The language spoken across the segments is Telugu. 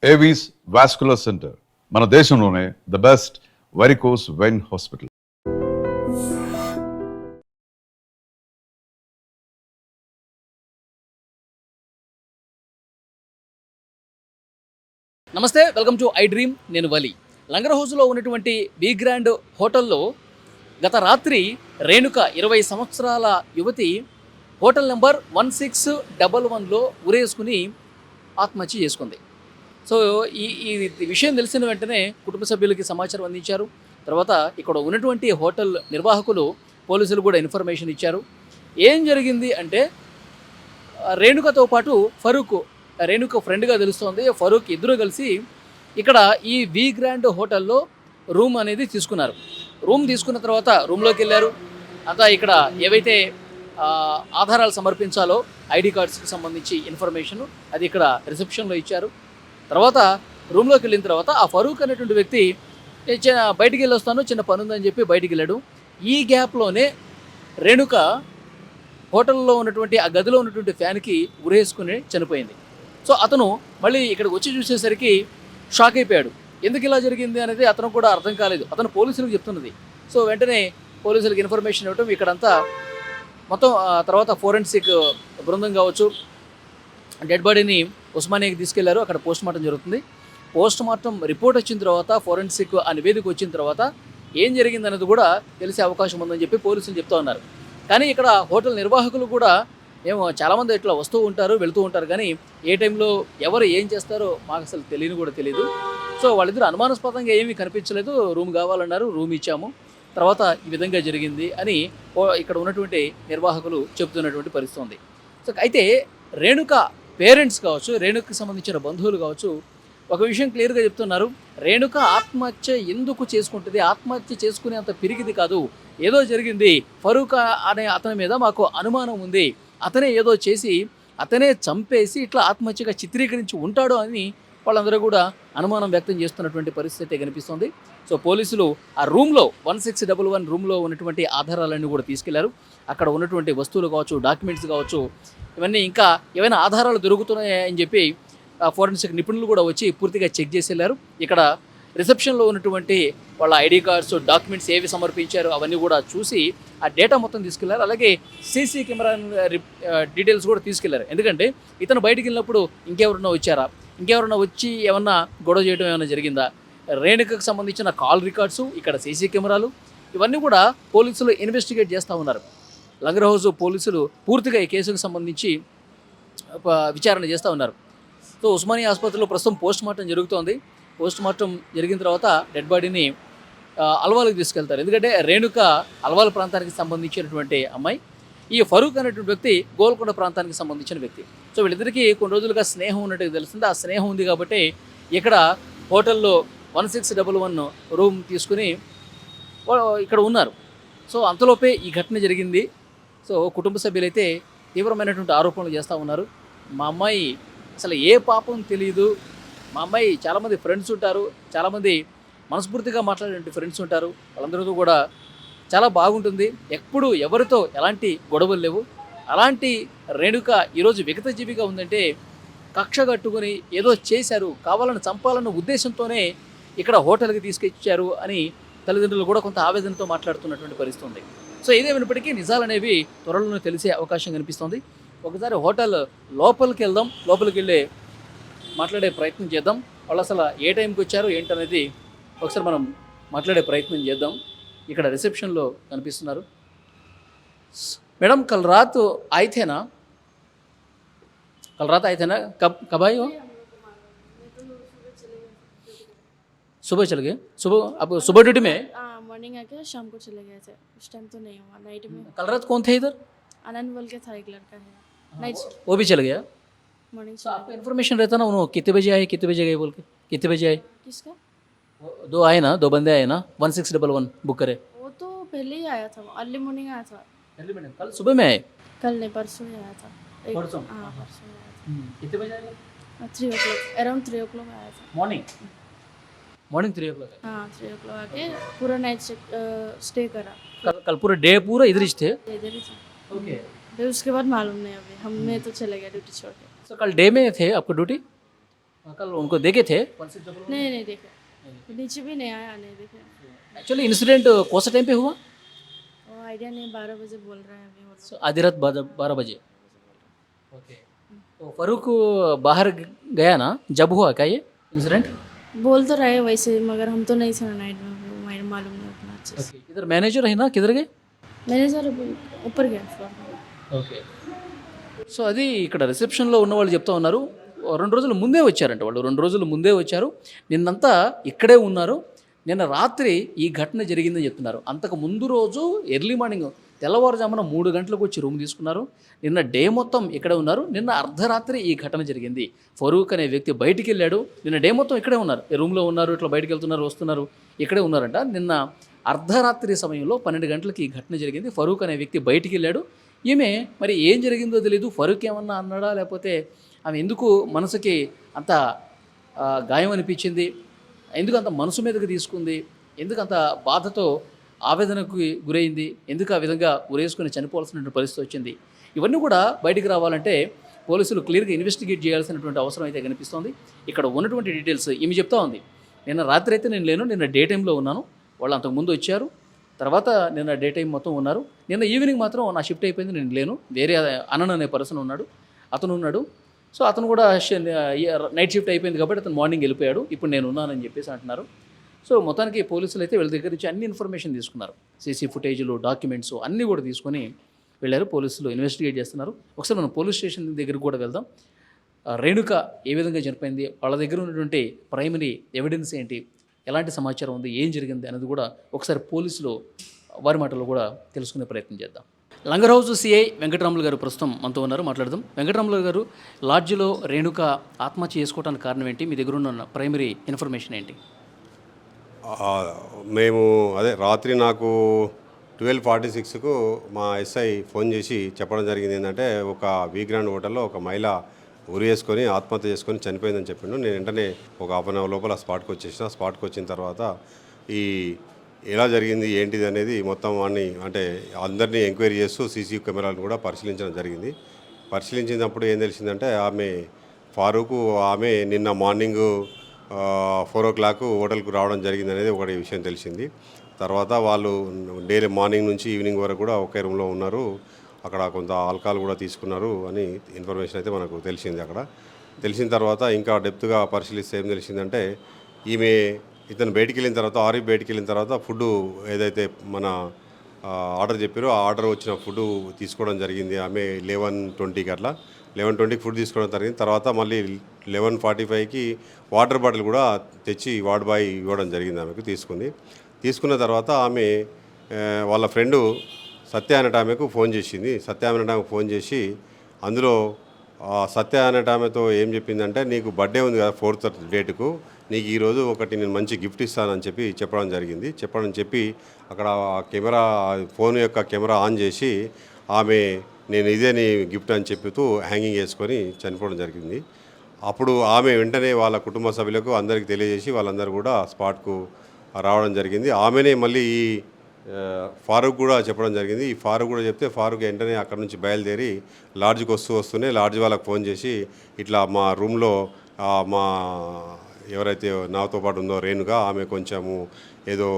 ఏవీస్ వాస్కులర్ సెంటర్ మన దేశంలోనే the best varicose vein hospital. నమస్తే, వెల్కమ్ టు ఐ డ్రీమ్. నేను వలి. లంగర్ హౌస్లో ఉన్నటువంటి బీ గ్రాండ్ హోటల్లో గత రాత్రి రేణుక 20 సంవత్సరాల యువతి హోటల్ నెంబర్ 1611లో ఉరేసుకుని ఆత్మహత్య చేసుకుంది. సో ఈ ఈ విషయం తెలిసిన వెంటనే కుటుంబ సభ్యులకి సమాచారం అందించారు. తర్వాత ఇక్కడ ఉన్నటువంటి హోటల్ నిర్వాహకులు పోలీసులు కూడా ఇన్ఫర్మేషన్ ఇచ్చారు. ఏం జరిగింది అంటే రేణుకతో పాటు ఫరూక్, రేణుక ఫ్రెండ్గా తెలుస్తోంది, ఫరూక్ ఇద్దరు కలిసి ఇక్కడ ఈ బీ గ్రాండ్ హోటల్లో రూమ్ అనేది తీసుకున్నారు. రూమ్ తీసుకున్న తర్వాత రూమ్లోకి వెళ్ళారు. అంతా ఇక్కడ ఏవైతే ఆధారాలు సమర్పించాలో ఐడి కార్డ్స్కి సంబంధించి ఇన్ఫర్మేషన్ అది ఇక్కడ రిసెప్షన్లో ఇచ్చారు. తర్వాత రూమ్లోకి వెళ్ళిన తర్వాత ఆ ఫరూక్ అనేటువంటి వ్యక్తి బయటికి వెళ్ళొస్తాను, చిన్న పని ఉందని చెప్పి బయటికి వెళ్ళాడు. ఈ గ్యాప్లోనే రేణుక హోటల్లో ఉన్నటువంటి ఆ గదిలో ఉన్నటువంటి ఫ్యాన్కి ఉరేసుకుని చనిపోయింది. సో అతను మళ్ళీ ఇక్కడికి వచ్చి చూసేసరికి షాక్ అయిపోయాడు. ఎందుకు ఇలా జరిగింది అనేది అతను కూడా అర్థం కాలేదు. అతను పోలీసులకు చెప్తున్నది. సో వెంటనే పోలీసులకు ఇన్ఫర్మేషన్ ఇవ్వటం, ఇక్కడంతా మొత్తం తర్వాత ఫోరెన్సిక్ బృందం కావచ్చు డెడ్ బాడీని ఉస్మానియాకి తీసుకెళ్లారు. అక్కడ పోస్ట్ మార్టం జరుగుతుంది. పోస్ట్ మార్టం రిపోర్ట్ వచ్చిన తర్వాత, ఫోరెన్సిక్ ఆ నివేదిక వచ్చిన తర్వాత ఏం జరిగిందనేది కూడా తెలిసే అవకాశం ఉందని చెప్పి పోలీసులు చెప్తూ ఉన్నారు. కానీ ఇక్కడ హోటల్ నిర్వాహకులు కూడా ఏమో చాలామంది ఇట్లా వస్తూ ఉంటారు, వెళుతూ ఉంటారు, కానీ ఏ టైంలో ఎవరు ఏం చేస్తారో మాకు అసలు తెలియదు. సో వాళ్ళిద్దరు అనుమానాస్పదంగా ఏమీ కనిపించలేదు. రూమ్ కావాలన్నారు, రూమ్ ఇచ్చాము, తర్వాత ఈ విధంగా జరిగింది అని ఇక్కడ ఉన్నటువంటి నిర్వాహకులు చెబుతున్నటువంటి పరిస్థితి ఉంది. సో అయితే రేణుక పేరెంట్స్ కావచ్చు, రేణుకకి సంబంధించిన బంధువులు కావచ్చు, ఒక విషయం క్లియర్గా చెప్తున్నారు. రేణుక ఆత్మహత్య ఎందుకు చేసుకుంటుంది, ఆత్మహత్య చేసుకునేంత పిరికిది కాదు, ఏదో జరిగింది, ఫరూక్ అనే అతని మీద మాకు అనుమానం ఉంది, అతనే ఏదో చేసి అతనే చంపేసి ఇట్లా ఆత్మహత్యగా చిత్రీకరించి ఉంటాడు అని వాళ్ళందరూ కూడా అనుమానం వ్యక్తం చేస్తున్నటువంటి పరిస్థితి కనిపిస్తుంది. సో పోలీసులు ఆ రూమ్లో 1611 రూమ్లో ఉన్నటువంటి ఆధారాలన్నీ కూడా తీసుకెళ్లారు. అక్కడ ఉన్నటువంటి వస్తువులు కావచ్చు, డాక్యుమెంట్స్ కావచ్చు, ఇవన్నీ ఇంకా ఏమైనా ఆధారాలు దొరుకుతున్నాయని చెప్పి ఫోరెన్సిక్ నిపుణులు కూడా వచ్చి పూర్తిగా చెక్ చేసి వెళ్ళారు. ఇక్కడ రిసెప్షన్లో ఉన్నటువంటి వాళ్ళ ఐడి కార్డ్స్, డాక్యుమెంట్స్ ఏవి సమర్పించారో అవన్నీ కూడా చూసి ఆ డేటా మొత్తం తీసుకెళ్లారు. అలాగే సీసీ కెమెరా డీటెయిల్స్ కూడా తీసుకెళ్లారు. ఎందుకంటే ఇతను బయటికి వెళ్ళినప్పుడు ఇంకెవరన్నా వచ్చారా, ఇంకెవరన్నా వచ్చి ఏమన్నా గొడవ చేయడం ఏమైనా జరిగిందా, రేణుకకు సంబంధించిన కాల్ రికార్డ్స్, ఇక్కడ సీసీ కెమెరాలు, ఇవన్నీ కూడా పోలీసులు ఇన్వెస్టిగేట్ చేస్తూ ఉన్నారు. లంగర్ హౌస్ పోలీసులు పూర్తిగా ఈ కేసుకు సంబంధించి విచారణ చేస్తూ ఉన్నారు. సో ఉస్మానియా ఆసుపత్రిలో ప్రస్తుతం పోస్ట్ మార్టం జరుగుతోంది. పోస్ట్ మార్టం జరిగిన తర్వాత డెడ్ బాడీని అల్వాల్కి తీసుకెళ్తారు. ఎందుకంటే రేణుక అల్వాల్ ప్రాంతానికి సంబంధించినటువంటి అమ్మాయి, ఈ ఫరూక్ అనేటువంటి వ్యక్తి గోల్కొండ ప్రాంతానికి సంబంధించిన వ్యక్తి. సో వీళ్ళిద్దరికీ కొన్ని రోజులుగా స్నేహం ఉన్నట్టు తెలుస్తుంది. ఆ స్నేహం ఉంది కాబట్టి ఇక్కడ హోటల్లో 1611 రూమ్ తీసుకుని ఇక్కడ ఉన్నారు. సో అంతలోపే ఈ ఘటన జరిగింది. సో కుటుంబ సభ్యులైతే తీవ్రమైనటువంటి ఆరోపణలు చేస్తూ ఉన్నారు. మా అమ్మాయి అసలు ఏ పాపం తెలియదు, మా అమ్మాయి చాలామంది ఫ్రెండ్స్ ఉంటారు, చాలామంది మనస్ఫూర్తిగా మాట్లాడే ఫ్రెండ్స్ ఉంటారు, వాళ్ళందరితో కూడా చాలా బాగుంటుంది, ఎప్పుడు ఎవరితో ఎలాంటి గొడవలు లేవు. అలాంటి రేణుక ఈరోజు విగతజీవిగా ఉందంటే కక్ష కట్టుకుని ఏదో చేశారు, కావాలని చంపాలన్న ఉద్దేశంతోనే ఇక్కడ హోటల్కి తీసుకొచ్చారు అని తల్లిదండ్రులు కూడా కొంత ఆవేదనతో మాట్లాడుతున్నటువంటి పరిస్థితి ఉంది. సో ఏదేమైనప్పటికీ నిజాలు అనేవి త్వరలోనే తెలిసే అవకాశం కనిపిస్తుంది. ఒకసారి హోటల్ లోపలికి వెళ్దాం, లోపలికి వెళ్ళి మాట్లాడే ప్రయత్నం చేద్దాం. వాళ్ళు అసలు ఏ టైంకి వచ్చారు ఏంటనేది ఒకసారి మనం మాట్లాడే ప్రయత్నం చేద్దాం. ఇక్కడ రిసెప్షన్లో కనిపిస్తున్నారు. మేడం కల్ రాత్ आए थे ना, कल रात आए थे ना, कब आए हो? सुबह चले गए? सुबह आप सुबह ड्यूटी में? मॉर्निंग आके शाम को चले गए थे, उस टाइम तो नहीं हुआ। नाइट में कल रात कौन थे इधर? आनंद बोल के था एक लड़का है, नाइट वो भी चल गया? मॉर्निंग तो आपको इन्फॉर्मेशन रहता ना उन्होंने कितने बजे आए, कितने बजे गए बोल के, कितने बजे आए? किसका? दो आए ना, दो बंदे आए ना, 1611 बुक करे? वो तो पहले ही आया था, अर्ली मॉर्निंग आया था। कल सुबह में आए? कल नहीं, परसों ही आया था। परसों? हाँ परसों ही आया कितने बजे आए? था। 3 o'clock, अराउंड 3 o'clock आया था। Morning 3 o'clock? हाँ 3 o'clock आके पूरा नाइट स्टे करा। कल पूरा डे पूरा इधर ही थे? इधर ही था। ओके। फिर उसके बाद मालूम नहीं, अभी हमें तो चले गए ड्यूटी छोड़ के। सो कल डे में थे आपको ड्यूटी? कल उनको देखे थे 1600? नहीं नहीं देखे, नीचे भी नहीं आया, नहीं देखे। एक्चुअली इंसिडेंट कौन सा टाइम पे हुआ? वो आइडिया नहीं, 12 बजे बोल रहे हैं अभी वो लोग। So, आधी रात 12 बजे। ओके, तो फारूक बाहर गया ना, जब हुआ क्या ये इंसिडेंट? बोल तो रहे वैसे, मगर हम तो नहीं सुना नाइट में, वो मुझे मालूम नहीं उतना अच्छे से। इधर मैनेजर है ना, किधर गए? मैनेजर ऊपर गया फ्लोर में। ఓకే, సో అది ఇక్కడ రిసెప్షన్లో ఉన్న వాళ్ళు చెప్తా ఉన్నారు. 2 రోజుల ముందే వచ్చారంట వాళ్ళు, 2 రోజుల ముందే వచ్చారు, నిన్నంతా ఇక్కడే ఉన్నారు, నిన్న రాత్రి ఈ ఘటన జరిగిందని చెప్తున్నారు. అంతకు ముందు రోజు ఎర్లీ మార్నింగ్ తెల్లవారుజామున 3 గంటలకు వచ్చి రూమ్ తీసుకున్నారు, నిన్న డే మొత్తం ఇక్కడే ఉన్నారు, నిన్న అర్ధరాత్రి ఈ ఘటన జరిగింది. ఫరూక్ అనే వ్యక్తి బయటికి వెళ్ళాడు, నిన్న డే మొత్తం ఇక్కడే ఉన్నారు, ఈ రూమ్లో ఉన్నారు, ఇట్లా బయటికి వెళ్తున్నారు వస్తున్నారు, ఇక్కడే ఉన్నారంట. నిన్న అర్ధరాత్రి సమయంలో 12 గంటలకు ఈ ఘటన జరిగింది. ఫరూక్ అనే వ్యక్తి బయటికి వెళ్ళాడు. ఈమె మరి ఏం జరిగిందో తెలియదు, ఫరూక్ ఏమన్నా అన్నాడా లేకపోతే ఆమె ఎందుకు మనసుకి అంత గాయం అనిపించింది, ఎందుకు అంత మనసు మీదకి తీసుకుంది, ఎందుకు అంత బాధతో ఆవేదనకు గురైంది, ఎందుకు ఆ విధంగా ఉరేసుకొని చనిపోవాల్సినటువంటి పరిస్థితి వచ్చింది, ఇవన్నీ కూడా బయటికి రావాలంటే పోలీసులు క్లియర్గా ఇన్వెస్టిగేట్ చేయాల్సినటువంటి అవసరం అయితే కనిపిస్తోంది. ఇక్కడ ఉన్నటువంటి డీటెయిల్స్ ఈమె చెప్తా ఉంది. నిన్న రాత్రి అయితే నేను లేను, నిన్న డే టైంలో ఉన్నాను, వాళ్ళు అంతకుముందు వచ్చారు, తర్వాత నిన్న డే టైం మొత్తం ఉన్నారు, నిన్న ఈవినింగ్ మాత్రం నా షిఫ్ట్ అయిపోయింది, నేను లేను, వేరే అనన్ అనే పర్సన్ ఉన్నాడు, అతను ఉన్నాడు. సో అతను కూడా నైట్ షిఫ్ట్ అయిపోయింది కాబట్టి అతను మార్నింగ్ వెళ్ళిపోయాడు, ఇప్పుడు నేను ఉన్నానని చెప్పేసి అంటున్నారు. సో మొత్తానికి పోలీసులు అయితే వీళ్ళ దగ్గర నుంచి అన్ని ఇన్ఫర్మేషన్ తీసుకున్నారు, సీసీ ఫుటేజ్లు, డాక్యుమెంట్స్ అన్నీ కూడా తీసుకొని వెళ్ళారు. పోలీసులు ఇన్వెస్టిగేట్ చేస్తున్నారు. ఒకసారి మనం పోలీస్ స్టేషన్ దగ్గరికి కూడా వెళ్దాం. రేణుక ఏ విధంగా చనిపోయింది, వాళ్ళ దగ్గర ఉన్నటువంటి ప్రైమరీ ఎవిడెన్స్ ఏంటి, ఎలాంటి సమాచారం ఉంది, ఏం జరిగింది అనేది కూడా ఒకసారి పోలీసులు వారి మాటల్లో కూడా తెలుసుకునే ప్రయత్నం చేద్దాం. లంగర్ హౌస్ సిఐ వెంకటరాములు గారు ప్రస్తుతం మనతో ఉన్నారు, మాట్లాడదాం. వెంకటరాములు గారు, లాడ్జిలో రేణుక ఆత్మహత్య చేసుకోవడానికి కారణం ఏంటి, మీ దగ్గర ఉన్న ప్రైమరీ ఇన్ఫర్మేషన్ ఏంటి? మేము రాత్రి నాకు 12:46కు మా ఎస్ఐ ఫోన్ చేసి చెప్పడం జరిగింది ఏంటంటే, ఒక వీ గ్రాండ్ హోటల్లో ఒక మహిళ ఉరి వేసుకొని ఆత్మహత్య చేసుకొని చనిపోయిందని చెప్పిండు. నేను వెంటనే ఒక హాఫ్ అన్ అవర్ లోపల స్పాట్కి వచ్చేసిన. స్పాట్కి వచ్చిన తర్వాత ఈ ఎలా జరిగింది ఏంటిది అనేది మొత్తం వాడిని అంటే అందరినీ ఎంక్వైరీ చేస్తూ సీసీ కెమెరాలను కూడా పరిశీలించడం జరిగింది. పరిశీలించినప్పుడు ఏం తెలిసిందంటే, ఫారూక్ ఆమె నిన్న మార్నింగ్ 4 o'clock హోటల్కు రావడం జరిగింది అనేది ఒకటి విషయం తెలిసింది. తర్వాత వాళ్ళు డైలీ మార్నింగ్ నుంచి ఈవినింగ్ వరకు కూడా ఒకే రూమ్లో ఉన్నారు, అక్కడ కొంత ఆల్కహాల్ కూడా తీసుకున్నారు అని ఇన్ఫర్మేషన్ అయితే మనకు తెలిసింది. అక్కడ తెలిసిన తర్వాత ఇంకా డెప్త్గా పరిశీలిస్తే ఏం తెలిసిందంటే, ఇతను బయటికి వెళ్ళిన తర్వాత, ఆరిఫ్ బయటికి వెళ్ళిన తర్వాత ఫుడ్ ఏదైతే మన ఆర్డర్ చెప్పారో ఆ ఆర్డర్ వచ్చిన ఫుడ్ తీసుకోవడం జరిగింది. ఆమె 11:20కి అట్లా 11:20కి ఫుడ్ తీసుకోవడం జరిగింది. తర్వాత మళ్ళీ 11:45కి వాటర్ బాటిల్ కూడా తెచ్చి వార్డ్ బాయ్ ఇవ్వడం జరిగింది. ఆమెకు తీసుకున్న తర్వాత ఆమె వాళ్ళ ఫ్రెండు సత్య అనేట ఆమెకు ఫోన్ చేసింది. సత్య అనేట ఆమెకు ఫోన్ చేసి అందులో సత్య అనేట ఆమెతో ఏం చెప్పిందంటే, నీకు బర్త్డే ఉంది కదా 4th డేటుకు, నీకు ఈరోజు ఒకటి నేను మంచి గిఫ్ట్ ఇస్తానని చెప్పడం జరిగింది. చెప్పి అక్కడ కెమెరా ఫోన్ యొక్క కెమెరా ఆన్ చేసి ఆమె నేను ఇదే నీ గిఫ్ట్ అని చెప్తూ హ్యాంగింగ్ చేసుకొని చనిపోవడం జరిగింది. అప్పుడు ఆమె వెంటనే వాళ్ళ కుటుంబ సభ్యులకు అందరికీ తెలియజేసి వాళ్ళందరూ కూడా స్పాట్కు రావడం జరిగింది. ఆమెనే మళ్ళీ ఈ ఫారూక్ కూడా చెప్పడం జరిగింది. ఈ ఫారూక్ కూడా చెప్తే ఫారూక్ వెంటనే అక్కడ నుంచి బయలుదేరి లాడ్జ్కి వస్తూనే లాడ్జ్ వాళ్ళకి ఫోన్ చేసి, ఇట్లా మా రూమ్లో మా ఎవరైతే నాతో పాటు ఉందో రేణుక, ఆమె కొంచెము ఏదో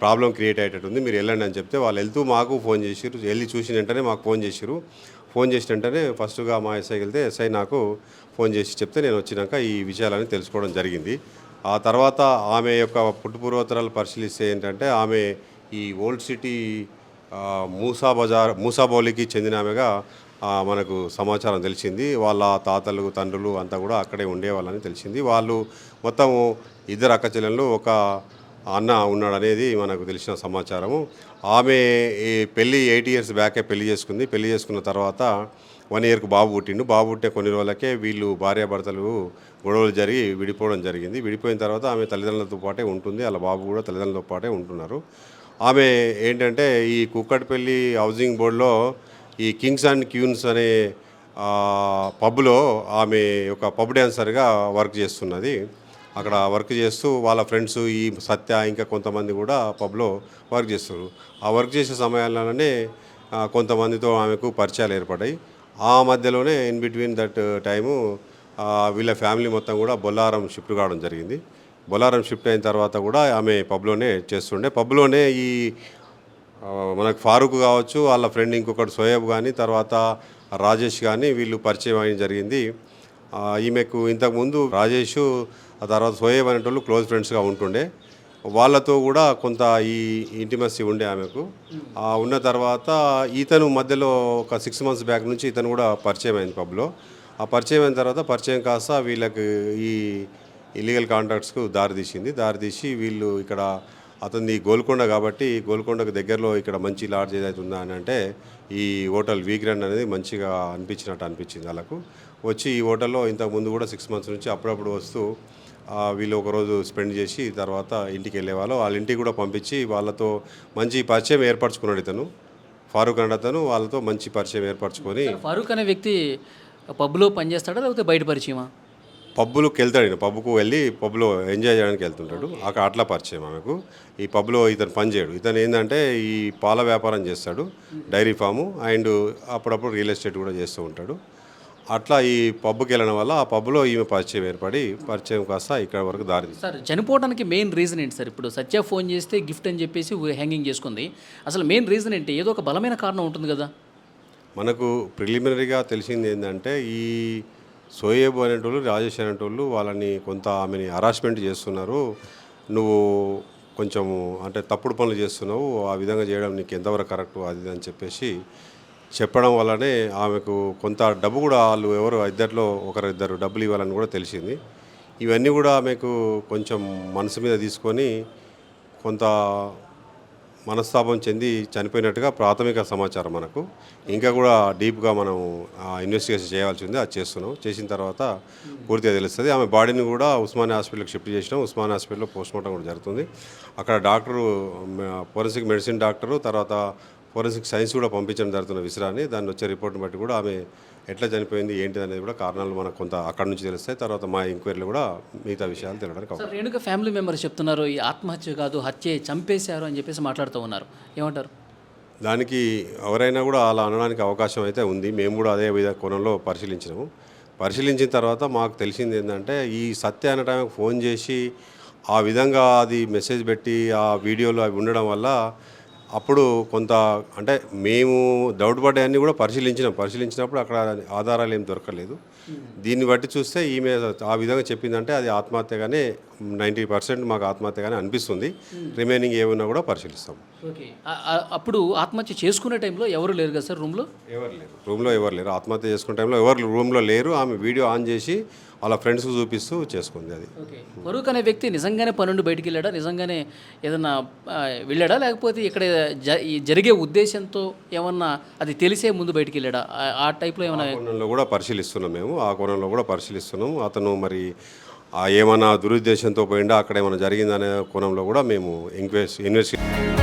ప్రాబ్లం క్రియేట్ అయ్యేటట్టుంది, మీరు వెళ్ళండి అని చెప్తే వాళ్ళు వెళ్తూ మాకు ఫోన్ చేసిరు. వెళ్ళి చూసిన వెంటనే మాకు ఫోన్ చేసిరు. ఫోన్ చేసిన వెంటనే ఫస్ట్గా మా ఎస్ఐకి వెళ్తే ఎస్ఐ నాకు ఫోన్ చేసి చెప్తే నేను వచ్చినాక ఈ విషయాలని తెలుసుకోవడం జరిగింది. ఆ తర్వాత ఆమె యొక్క పుట్టుపూర్వోత్తరాలు పరిశీలిస్తే ఏంటంటే, ఆమె ఈ ఓల్డ్ సిటీ మూసాబౌలికి చెందిన ఆమెగా మనకు సమాచారం తెలిసింది. వాళ్ళ తాతలు తండ్రులు అంతా కూడా అక్కడే ఉండేవాళ్ళని తెలిసింది. వాళ్ళు మొత్తం 2 అక్క చెల్లెళ్ళు, ఒక అన్న ఉన్నాడనేది మనకు తెలిసిన సమాచారము. ఆమె ఈ పెళ్ళి 8 years బ్యాకే పెళ్లి చేసుకుంది. పెళ్లి చేసుకున్న తర్వాత 1 yearకు బాబు పుట్టిండు. బాబు పుట్టే కొన్ని రోజులకే వీళ్ళు భార్యాభర్తలు గొడవలు జరిగి విడిపోవడం జరిగింది. విడిపోయిన తర్వాత ఆమె తల్లిదండ్రులతో పాటే ఉంటుంది, వాళ్ళ బాబు కూడా తల్లిదండ్రులతో పాటే ఉంటున్నారు. ఆమె ఏంటంటే, ఈ కుక్కట్పల్లి హౌసింగ్ బోర్డులో ఈ కింగ్స్ అండ్ క్వీన్స్ అనే పబ్లో ఆమె ఒక పబ్ డ్యాన్సర్గా వర్క్ చేస్తున్నది. అక్కడ వర్క్ చేస్తూ వాళ్ళ ఫ్రెండ్స్ ఈ సత్య ఇంకా కొంతమంది కూడా పబ్లో వర్క్ చేస్తారు. ఆ వర్క్ చేసే సమయాల్లోనే కొంతమందితో ఆమెకు పరిచయాలు ఏర్పడ్డాయి. ఆ మధ్యలోనే ఇన్ బిట్వీన్ దట్ టైము వీళ్ళ ఫ్యామిలీ మొత్తం కూడా బొల్లారం షిఫ్ట్ కావడం జరిగింది. బొల్లారం షిఫ్ట్ అయిన తర్వాత కూడా ఆమె పబ్లోనే చేస్తుండే. పబ్లోనే ఈ మనకు ఫారూక్ కావచ్చు, వాళ్ళ ఫ్రెండ్ ఇంకొకటి సోయబ్ కానీ, తర్వాత రాజేష్ కానీ వీళ్ళు పరిచయం అయిన జరిగింది. ఈమెకు ఇంతకుముందు రాజేష్, ఆ తర్వాత సోయబ్ అనేటోళ్ళు క్లోజ్ ఫ్రెండ్స్గా ఉంటుండే. వాళ్ళతో కూడా కొంత ఈ ఇంటిమసీ ఉండే ఆమెకు. ఉన్న తర్వాత ఇతను మధ్యలో ఒక 6 months బ్యాక్ నుంచి ఇతను కూడా పరిచయం అయింది పబ్లో. ఆ పరిచయం అయిన తర్వాత పరిచయం కాస్త వీళ్ళకి ఈ ఇల్లీగల్ కాంట్రాక్ట్స్కు దారితీసి వీళ్ళు ఇక్కడ అతనిది గోల్కొండ కాబట్టి గోల్కొండకు దగ్గరలో ఇక్కడ మంచి లాడ్జ్ ఏదైతే ఉందా అని అంటే ఈ హోటల్ వీ గ్రాండ్ అనేది మంచిగా అనిపించింది వాళ్ళకు. వచ్చి ఈ హోటల్లో ఇంతకుముందు కూడా 6 months నుంచి అప్పుడప్పుడు వస్తూ వీళ్ళు ఒకరోజు స్పెండ్ చేసి తర్వాత ఇంటికి వెళ్ళేవాళ్ళు. వాళ్ళ ఇంటికి కూడా పంపించి వాళ్ళతో మంచి పరిచయం ఏర్పరచుకున్నాడు ఇతను. ఫారూక్ అనే అతను వాళ్ళతో మంచి పరిచయం ఏర్పరచుకొని. ఫారూక్ అనే వ్యక్తి పబ్లో పనిచేస్తాడా లేకపోతే బయట పరిచయమా? పబ్బులకు వెళ్తాడు. ఈయన పబ్కు వెళ్ళి పబ్లో ఎంజాయ్ చేయడానికి వెళ్తుంటాడు. అక్కడ అట్లా పరిచయం ఆమెకు. ఈ పబ్లో ఇతను పని చేయడు. ఇతను ఏంటంటే ఈ పాల వ్యాపారం చేస్తాడు, డైరీ ఫాము, అండ్ అప్పుడప్పుడు రియల్ ఎస్టేట్ కూడా చేస్తూ ఉంటాడు. అట్లా ఈ పబ్కి వెళ్ళడం వల్ల ఆ పబ్లో ఈమె పరిచయం కాస్త ఇక్కడ వరకు దారి. సార్, చనిపోవడానికి మెయిన్ రీజన్ ఏంటి సార్? ఇప్పుడు సత్య ఫోన్ చేస్తే గిఫ్ట్ అని చెప్పేసి హ్యాంగింగ్ చేసుకుంది. అసలు మెయిన్ రీజన్ ఏంటి? ఏదో ఒక బలమైన కారణం ఉంటుంది కదా. మనకు ప్రిలిమినరీగా తెలిసింది ఏంటంటే ఈ సోయేబు అనేటోళ్ళు, రాజేష్ అనేటోళ్ళు వాళ్ళని కొంత ఆమెని హరాస్మెంట్ చేస్తున్నారు. నువ్వు కొంచెము అంటే తప్పుడు పనులు చేస్తున్నావు, ఆ విధంగా చేయడం నీకు ఎంతవరకు కరెక్ట్ అది అని చెప్పేసి చెప్పడం వల్లనే ఆమెకు కొంత డబ్బు కూడా వాళ్ళు ఎవరు ఇద్దరిలో ఒకరిద్దరు డబ్బులు ఇవ్వాలని కూడా తెలిసింది. ఇవన్నీ కూడా ఆమెకు కొంచెం మనసు మీద తీసుకొని కొంత మనస్తాపం చెంది చనిపోయినట్టుగా ప్రాథమిక సమాచారం మనకు. ఇంకా కూడా డీప్గా మనం ఇన్వెస్టిగేషన్ చేయాల్సి ఉంది. అది చేసిన తర్వాత పూర్తిగా తెలుస్తుంది. ఆమె బాడీని కూడా ఉస్మానియా హాస్పిటల్కి షిఫ్ట్ చేసినాం. ఉస్మానియా హాస్పిటల్లో పోస్ట్మార్టం కూడా జరుగుతుంది. అక్కడ డాక్టరు, ఫోరెన్సిక్ మెడిసిన్ డాక్టరు, తర్వాత ఫోరెన్సిక్ సైన్స్ కూడా పంపించడం జరుగుతున్న విషయాన్ని. దాన్ని వచ్చే రిపోర్ట్ని బట్టి కూడా ఆమె ఎట్లా చనిపోయింది ఏంటి అనేది కూడా కారణాలు మనకు కొంత అక్కడ నుంచి తెలుస్తాయి. తర్వాత మా ఎంక్వైరీలో కూడా మిగతా విషయాలు తెలియడానికి సార్, రేణుక ఫ్యామిలీ మెంబర్స్ చెప్తున్నారు ఈ ఆత్మహత్య కాదు, హత్య, చంపేశారు అని చెప్పేసి మాట్లాడుతూ ఉన్నారు. ఏమంటారు? దానికి ఎవరైనా కూడా అలా అనడానికి అవకాశం అయితే ఉంది. మేము కూడా అదే కోణంలో పరిశీలించిన తర్వాత మాకు తెలిసింది ఏంటంటే ఈ సత్య అనే టైంకి ఫోన్ చేసి ఆ విధంగా అది మెసేజ్ పెట్టి ఆ వీడియోలో అవి ఉండడం వల్ల అప్పుడు కొంత అంటే మేము డౌట్ పడ్డాయన్నీ కూడా పరిశీలించినప్పుడు అక్కడ ఆధారాలు ఏం దొరకలేదు. దీన్ని బట్టి చూస్తే ఈమె ఆ విధంగా చెప్పిందంటే అది ఆత్మహత్యగానే 90% మాకు ఆత్మహత్యగానే అనిపిస్తుంది. రిమైనింగ్ ఏమన్నా కూడా పరిశీలిస్తాం. ఓకే. అప్పుడు ఆత్మహత్య చేసుకునే టైంలో ఎవరు లేరు కదా సార్ రూమ్లో? రూమ్లో ఎవరు లేరు. ఆత్మహత్య చేసుకునే టైంలో ఎవరు రూమ్లో లేరు. ఆమె వీడియో ఆన్ చేసి వాళ్ళ ఫ్రెండ్స్కి చూపిస్తూ చేసుకుంది. అది ఫరూక్ అనే వ్యక్తి నిజంగానే పనుండి బయటికి వెళ్ళాడా? నిజంగానే ఏదన్నా వెళ్ళాడా? లేకపోతే ఇక్కడ జరిగే ఉద్దేశంతో ఏమన్నా అది తెలిసే ముందు బయటికి వెళ్ళాడా? ఆ టైప్లో ఏమన్నా కోణంలో కూడా పరిశీలిస్తున్నాం మేము. ఆ కోణంలో కూడా పరిశీలిస్తున్నాం. అతను మరి ఏమైనా దురుద్దేశంతో పోయిండా, అక్కడ ఏమైనా జరిగిందనే కోణంలో కూడా మేము ఇన్వెస్టిగేషన్